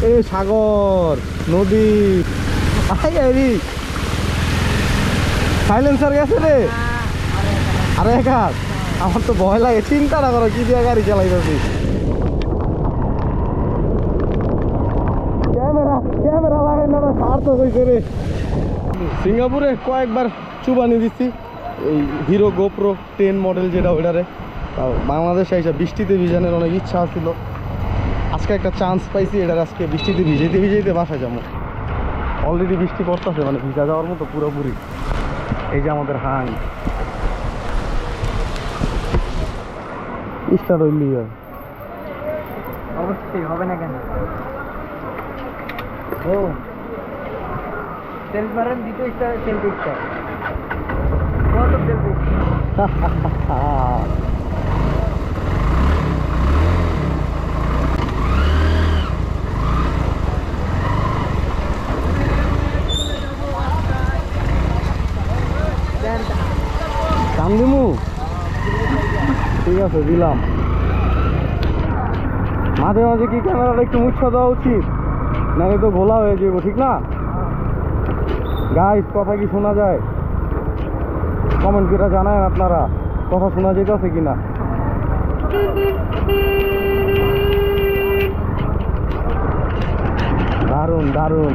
এ সাগর নদী সাইলেন্সার গেছে রে। আরে কাজ আমার তো ভয় লাগে, চিন্তা না করো কি দিয়ে গাড়ি চালাইতেছি। ক্যামেরা ক্যামেরা লাগাই না সার্থক হয়েছে রে। সিঙ্গাপুরে কয়েকবার চুবানি দিচ্ছি এই হিরো গোপ্রো 10 মডেল যেটা ওইটারে। বাংলাদেশে এসে বৃষ্টিতে ভিজানোর অনেক ইচ্ছা ছিল, আজকে একটা চান্স পাইছি। এটার আজকে বৃষ্টিতে ভিজাইতে ভিজাইতে বাসায় যাবো। অলরেডি বৃষ্টি পড়তেছে, মানে ভিজা যাওয়ার মতো পুরোপুরি। এই যে আমাদের হাং স্টার্ট হইলি অবশ্যই হবে না কেন? ও তেল মারেন দিতে ইচ্ছা, তেল দিচ্ছে কত তেল দিচ্ছে। কাম দিমু, ঠিক আছে দিলাম। মাঝে মাঝে কি ক্যামেরাটা একটু মুছা দেওয়া উচিত, নাহলে তো ঘোলা হয়ে যাবো, ঠিক না গাইস? কথা কি শোনা যায়? কমেন্ট করে জানায় আপনারা কথা শোনা যেতেছে কিনা। দারুণ দারুণ।